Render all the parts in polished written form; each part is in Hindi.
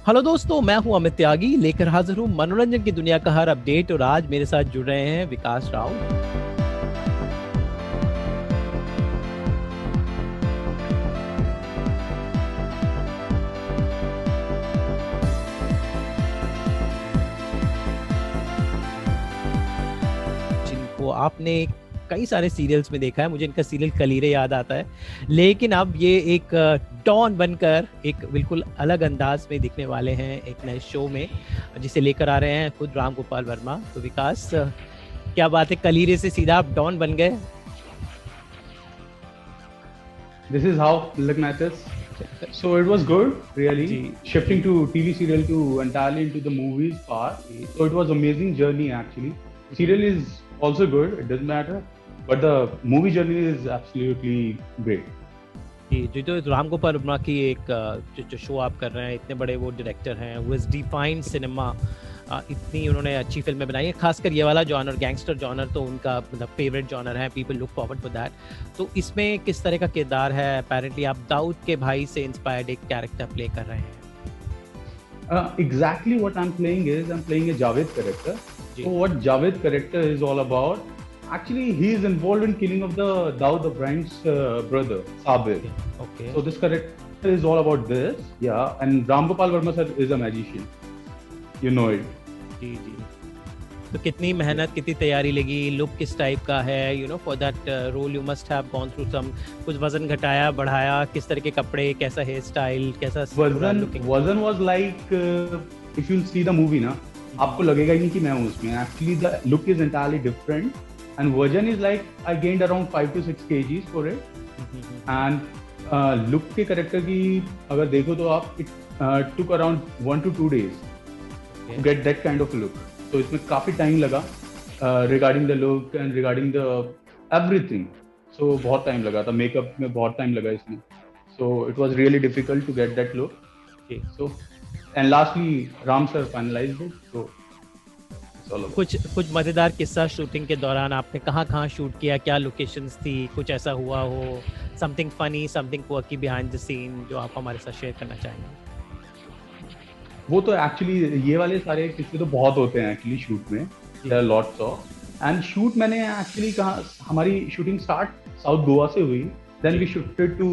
हेलो दोस्तों, मैं हूं अमित त्यागी, लेकर हाजिर हूं मनोरंजन की दुनिया का हर अपडेट। और आज मेरे साथ जुड़ रहे हैं विकास राव। जिनको आपने कई सारे सीरियल्स में देखा है। मुझे इनका सीरियल कलीरे याद आता है, लेकिन अब ये एक डॉन बनकर एक बिल्कुल अलग अंदाज में दिखने वाले हैं एक नए शो में, जिसे लेकर आ रहे हैं खुद राम गोपाल वर्मा। तो विकास, क्या बात है, कलीरे से सीधा आप डॉन बन गए? This is how Tilak Mathis. So it was good, really. Ji Shifting to TV serial to entirely into the movies part. So it was amazing journey actually. Serial is also good. It doesn't matter, but the movie journey is absolutely great. जी जी। तो राम गोपाल वर्मा की एक जो शो आप कर रहे हैं, इतने बड़े वो डायरेक्टर हैं, वो इज डिफाइंड सिनेमा। इतनी उन्होंने अच्छी फिल्में बनाई हैं, खासकर ये वाला जॉनर, गैंगस्टर जॉनर, तो उनका मतलब फेवरेट जॉनर है। People look forward for that. तो इसमें किस तरह का किरदार है? अपेरेंटली आप दाऊद के भाई से इंस्पायर्ड एक कैरेक्टर प्ले कर रहे हैं। Exactly what I'm playing is I'm playing a Javed character. So what Javed character is all about? Actually, he is involved in killing of the Dawood Ibrahim's brother, Sabir. Okay. So this character is all about this. Yeah, and Ram Gopal Verma sir is a magician. You know it. जी जी। तो कितनी मेहनत, कितनी तैयारी लगी? लुक किस टाइप का है? You know, for that role you must have gone through some, कुछ वजन घटाया बढ़ाया, किस तरह के कपड़े, कैसा हेयर स्टाइल, कैसा वजन was like if you see the movie ना, आपको लगेगा ही नहीं कि मैं हूँ उसमें। Actually the look is entirely different and वजन is like I gained around 5 to 6 kgs for it. And look के कैरेक्टर की अगर देखो तो आप it took around 1 to 2 days to get that kind of look. तो इसमें काफी टाइम लगा regarding the look and regarding the everything. So बहुत टाइम लगा था, मेकअप में बहुत टाइम लगा इसमें। So it was really difficult to get that look. So and lastly Ram sir finalised इट। सो कुछ मजेदार किस्सा शूटिंग के दौरान आपने कहाँ शूट किया, क्या लोकेशंस थी, कुछ ऐसा हुआ हो, something funny, something quirky behind the scene जो आप हमारे साथ शेयर करना चाहेंगे? वो तो एक्चुअली ये वाले सारे किस्से तो बहुत होते हैं एक्चुअली शूट में, there are lots of. And shoot मैंने एक्चुअली कहा, हमारी शूटिंग स्टार्ट साउथ गोवा से हुई, then we shifted to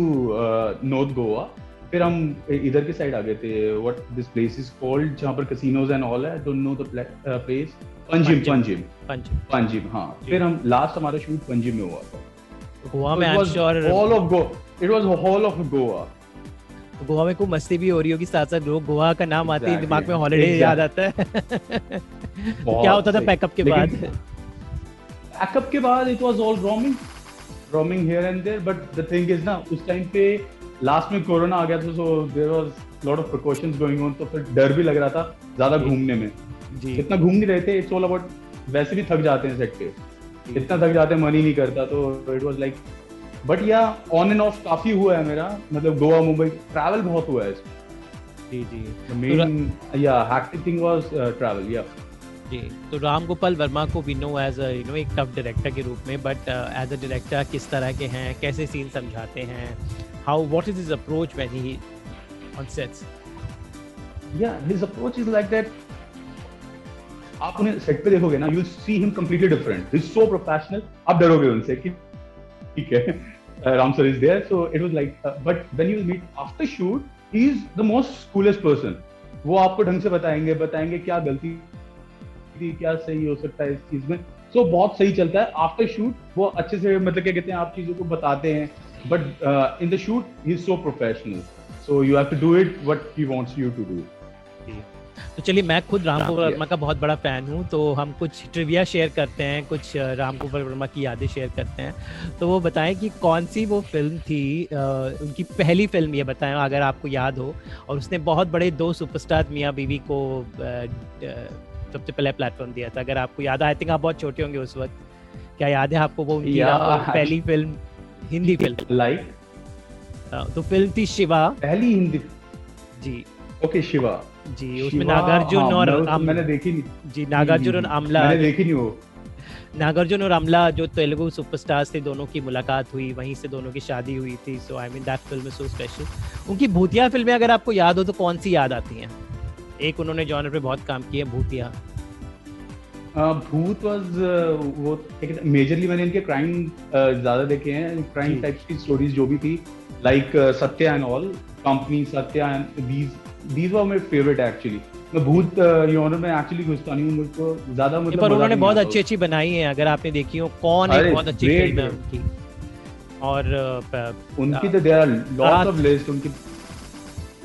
north Goa. फिर हम इधर के साइड आ गए थे, what this place is called, जहाँ पर कैसीनोज एंड ऑल है, I don't know the place. Panjim. हाँ, फिर हम लास्ट हमारा शूट पंजिम में हुआ था, गोवा में। I am sure all of Goa, it was whole of Goa. Goa में खूब मस्ती भी हो रही होगी, साथ साथ लोग गोवा का नाम आते ही दिमाग में हॉलिडे याद आता है। तो क्या होता था पैकअप के बाद? पैकअप के बाद it was all roaming here and there, but the thing is ना, उस टाइम पे लास्ट में कोरोना आ गया था, so there was lot of precautions going on. तो फिर डर भी लग रहा था ज्यादा घूमने में। इतना घूम नहीं रहे थे, इट्स ऑल अबाउट, वैसे भी थक जाते हैं सेट पे, इतना थक जाते हैं, मन ही नहीं करता। तो इट वाज लाइक, बट या ऑन एंड ऑफ काफी हुआ है मेरा, मतलब गोवा मुंबई ट्रैवल बहुत हुआ है इसमें। जी जी। मेन या हैक्टिक थिंग वाज ट्रैवल। या जी। तो राम गोपाल वर्मा को वी नो एज एक टफ डायरेक्टर के रूप में, बट एज अ डायरेक्टर किस तरह के हैं, कैसे सीन समझाते हैं, how what is his approach when he on sets? Yeah his approach is like that, आप उन्हें सेट पे देखोगे ना, you will see him completely different, he is so professional. आप डरोगे उनसे कि ठीक है, Ram sir is there, so it was like, but when you meet after shoot, he is the most coolest person. वो आपको ढंग से बताएंगे क्या गलती थी, क्या सही हो सकता है इस चीज में। so बहुत सही चलता है आफ्टर शूट, वो अच्छे से, मतलब क्या कहते हैं, आप चीजों को बताते हैं, but in the shoot he is so professional, so you have to do it what he wants you to do. तो चलिए, मैं खुद राम गोपाल वर्मा का बहुत बड़ा फैन हूँ, तो हम कुछ ट्रिविया शेयर करते हैं, कुछ राम गोपाल वर्मा की यादें शेयर करते हैं। तो वो बताएं कि कौन सी वो फिल्म थी, उनकी पहली फिल्म, ये बताएं अगर आपको याद हो। और उसने बहुत बड़े 2 सुपरस्टार मियाँ बीवी को सबसे पहले प्लेटफॉर्म दिया था, अगर आपको याद है। आई थिंक आप बहुत छोटे होंगे उस वक्त, क्या याद है आपको वो उनकी पहली फिल्म, हिंदी फिल्म? लाइक तो फिल्म थी शिवा, पहली हिंदी। जी ओके, शिवा जी। उसमें नागार्जुन और मैंने देखी नहीं जी, नागार्जुन और अमला, मैंने देखी नहीं वो। नागार्जुन और अमला जो तेलुगु सुपरस्टार्स थे, दोनों की मुलाकात हुई, वहीं से दोनों की शादी हुई थी। So I mean that film is so special. उनकी भूतिया फिल्में अगर आपको याद हो तो कौन सी याद आती हैं? एक उन्होंने जॉनर पे बहुत काम किया, भूतिया। भूत वाज वो मेजरली मैंने इनके क्राइम ज्यादा देखे हैं, क्राइम जी टाइप्स की स्टोरीज जो भी थी, like Satya and all, company Satya and these were my favourite actually. मैं जी। भूत जॉनर में एक्चुअली घुसता नहीं हूँ, मुझे को ज्यादा नहीं, मतलब पर मजा उन्होंने भी नहीं बहुत आता अच्छी अच्छी बनाई है, अगर आपने देखी हो, कौन एक अरे बहुत अच्छी ग्रेट फिल्म है ग्रेट। उनकी। और उनकी तो there are lots of Raat. List उनकी।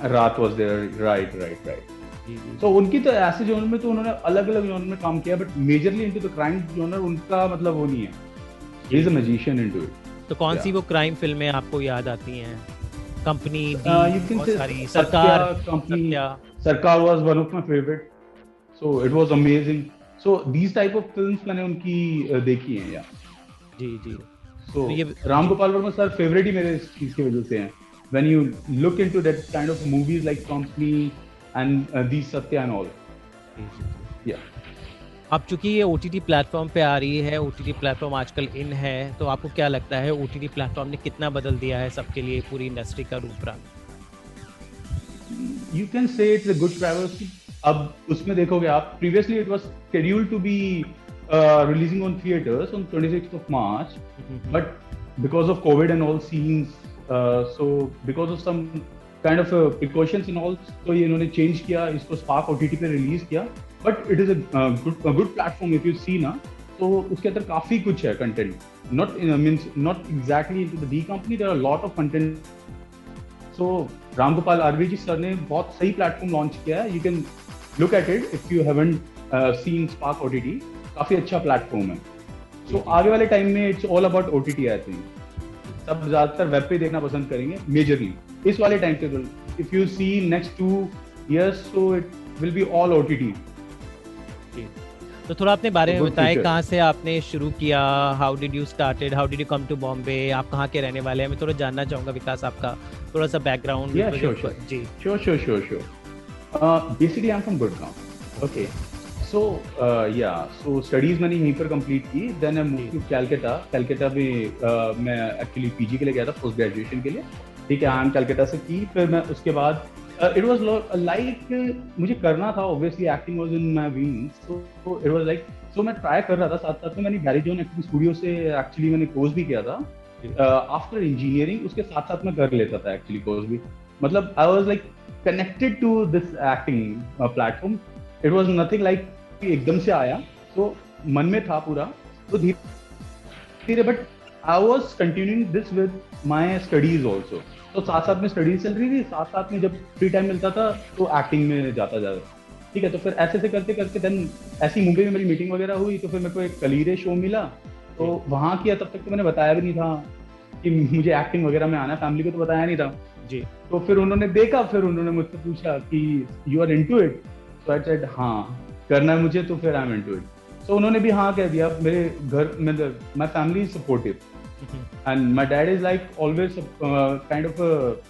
Raat was there, right right right. जी जी तो जी। उनकी तो ऐसे जोनर में तो उन्होंने अलग अलग जोनर में काम किया, but majorly into the crime genre उनका मतलब वो नहीं है, ही जी इज अ जी। Magician into it. तो कौन या सी वो क्राइम फिल्में आपको याद आती हैं? कंपनी, दी, यू कैन बहुत से सारी, सत्या सरकार। कंपनी। सत्या। सरकार was one of my favourite, so it was amazing. So these type of films मैंने उनकी देखी हैं या। जी जी। सो तो ये। राम जी गोपाल वर्मा सर फेवरेट ही मेरे इस चीज की वजह से हैं। When you look into that kind of movies like Company and the Satya and all. जी जी जी। या अब चूंकि ये ओटीटी प्लेटफॉर्म पे आ रही है, ओटीटी प्लेटफॉर्म आजकल इन है, तो आपको क्या लगता है ओटीटी प्लेटफॉर्म ने कितना बदल दिया है सबके लिए, पूरी इंडस्ट्री का रूप रंग? You can say it's a good travel. अब उसमें देखोगे आप, previously it was scheduled to be releasing on theaters on 26th of March, but because of COVID and all scenes, so because of some kind of precautions and all, तो ये इन्होंने change किया, इसको Spark OTT पे release किया, but it is a good platform if you see ना, तो उसके अंदर काफी कुछ है content, not means not exactly into the D company, there are a lot of content. So Ram Gopal R V ji sir ने बहुत सही प्लेटफॉर्म लॉन्च किया है, you can look at it if you haven't seen Spark OTT, काफी अच्छा प्लेटफॉर्म है। जी सो जी। आगे वाले टाइम में it's all about OTT I think, सब ज्यादातर वेब पे देखना पसंद करेंगे मेजरली इस वाले टाइम पे। If you see next 2 years, so it will be all OTT. जी। तो थोड़ा अपने बारे में गुड बताएं, फ्यूचर। कहाँ से आपने शुरू किया, how did you started, how did you come to Bombay, आप कहाँ के रहने वाले हैं? मैं थोड़ा जानना चाहूंगा विकास, आपका थोड़ा सा बैकग्राउंड। या श्योर श्योर जी। Sure sure sure sure. Basically I am from Gurgaon. Okay, so yeah so studies मैंने यहीं पर कंप्लीट की, then I move to Calcutta. Calcutta में मैं एक्चुअली पीजी के लिए गया था, पोस्ट ग्रेजुएशन के लिए। ठीक है, आई एम कलकत्ता से की, फिर मैं उसके बाद इट वाज लाइक मुझे करना था, obviously acting was in my veins, so it was like, so मैं ट्राई कर रहा था। साथ साथ में मैंने गैरीजोन एक्टिंग स्टूडियो से एक्चुअली मैंने कोर्स भी किया था आफ्टर इंजीनियरिंग, उसके साथ साथ मैं कर लेता था एक्चुअली कोर्स भी। मतलब I was like connected to this acting platform, it was nothing like एकदम से आया, तो मन में था पूरा, तो धीरे धीरे, but I was continuing this with my studies also. तो साथ साथ में स्टडीज चल रही थी, साथ साथ में जब फ्री टाइम मिलता था तो एक्टिंग में जाता जाता। ठीक है, तो फिर ऐसे से करते करते देन ऐसी मुंबई में मेरी मीटिंग वगैरह हुई, तो फिर मेरे को एक कलीरे शो मिला, तो वहाँ किया। तब तक तो मैंने बताया भी नहीं था कि मुझे एक्टिंग वगैरह में आना है, फैमिली को तो बताया नहीं था जी। तो फिर उन्होंने देखा, फिर उन्होंने मुझसे पूछा कि you are into it, so I said हाँ करना है मुझे, तो फिर I am into it. So उन्होंने भी हाँ कह दिया। मेरे घर में my family is supportive and my dad is like always kind of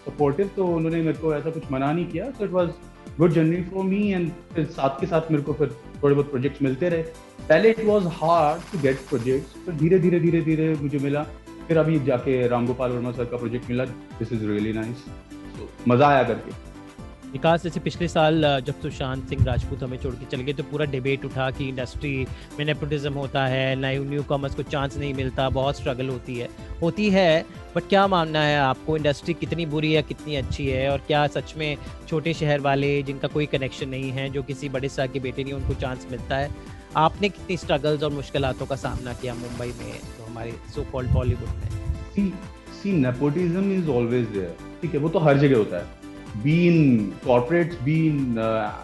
supportive, तो उन्होंने मेरे को ऐसा कुछ मना नहीं किया। So it was good journey for me, and फिर साथ के साथ मेरे को फिर थोड़े बहुत प्रोजेक्ट्स मिलते रहे। पहले it was hard to get projects, फिर धीरे धीरे धीरे धीरे मुझे मिला। फिर अभी जाके राम गोपाल वर्मा सर का प्रोजेक्ट मिला, दिस इज रियली नाइस, तो मजा आया करके। विकास, जैसे पिछले साल जब सुशांत सिंह राजपूत हमें छोड़ के चले गए, तो पूरा डिबेट उठा कि इंडस्ट्री में नेपोटिज्म होता है, न्यू कमर्स को चांस नहीं मिलता, बहुत स्ट्रगल होती है। बट क्या मानना है आपको, इंडस्ट्री कितनी बुरी है, कितनी अच्छी है? और क्या सच में छोटे शहर वाले जिनका कोई कनेक्शन नहीं है, जो किसी बड़े शहर के बेटे नहीं, उनको चांस मिलता है? आपने कितनी स्ट्रगल्स और मुश्किलातों का सामना किया मुंबई में, तो हमारे सो कॉल्ड बॉलीवुड में? सी नेपोटिज्म इज ऑलवेज देयर, ठीक है, वो तो हर जगह होता है, be in corporates, be in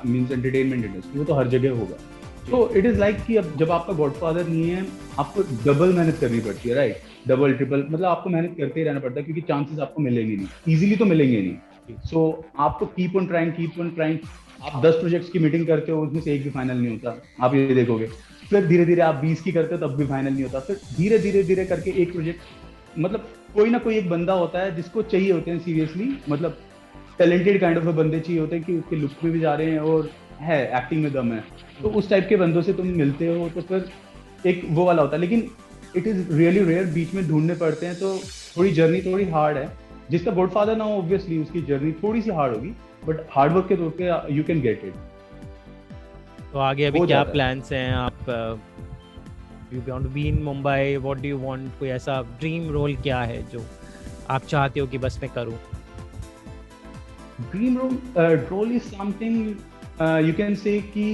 means entertainment industry, वो तो हर जगह होगा। तो इट इज लाइक कि अब जब आपका गॉडफादर नहीं है, आपको डबल मेहनत करनी पड़ती है, राइट? डबल ट्रिपल, मतलब आपको मेहनत करते ही रहना पड़ता है, क्योंकि चांसेस आपको मिलेंगे नहीं, इजीली तो मिलेंगे नहीं। सो आपको कीप ऑन ट्राइंग। आप 10 प्रोजेक्ट्स की मीटिंग करते हो, उसमें से एक भी फाइनल नहीं होता, आप ये देखोगे। फिर धीरे धीरे आप 20 की करते हो, तब भी फाइनल नहीं होता। फिर धीरे धीरे धीरे करके एक प्रोजेक्ट, मतलब कोई ना कोई एक बंदा होता है जिसको चाहिए होते हैं सीरियसली, मतलब टैलेंटेड काइंड ऑफ बंदे चाहिए होते हैं कि उसके लुक्स में भी जा रहे हैं और है एक्टिंग में दम है, तो उस टाइप के बंदों से तुम मिलते हो, तो फिर एक वो वाला होता है। लेकिन इट इज रियली रेयर, बीच में ढूंढने पड़ते हैं, तो थोड़ी जर्नी थोड़ी हार्ड है। जिसका गॉडफादर ना हो, ऑब्वियसली उसकी जर्नी थोड़ी सी हार्ड होगी, बट हार्ड वर्क के तौर पे यू कैन गेट इट। तो आगे अभी हो क्या जाता है। प्लान्स हैं आप? You want to be in Mumbai, what do you want? कोई ऐसा ड्रीम रोल क्या है जो आप चाहते हो कि बस मैं करूं? Dream role is something you can say कि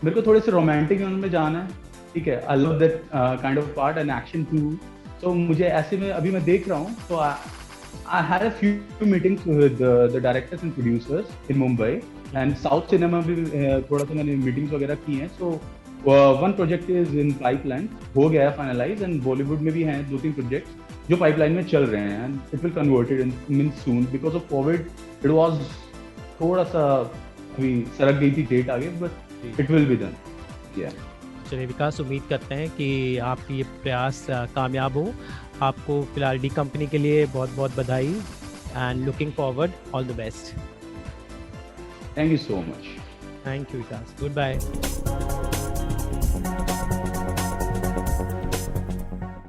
मेरे को थोड़े से रोमांटिक में जाना है, ठीक है। I love that kind of part and action too. तो मुझे ऐसे में अभी मैं देख रहा हूँ, तो I had a few meetings with the directors and producers in Mumbai and south cinema भी थोड़ा सा मैंने मीटिंग्स वगैरह की हैं। So one project is in pipeline, हो गया है फाइनलाइज, एंड बॉलीवुड में भी हैं 2-3 प्रोजेक्ट्स जो पाइपलाइन में चल रहे हैं, and it will converted in mean soon. Because of Covid it was थोड़ा सा अभी सरक गई थी डेट आगे, but it will be done. या चलिए विकास, उम्मीद करते हैं कि आपकी ये प्रयास कामयाब हो। आपको फिलहाल डी कंपनी के लिए बहुत बहुत बधाई and looking forward, all the best. Thank you so much. Thank you Vikas, good bye.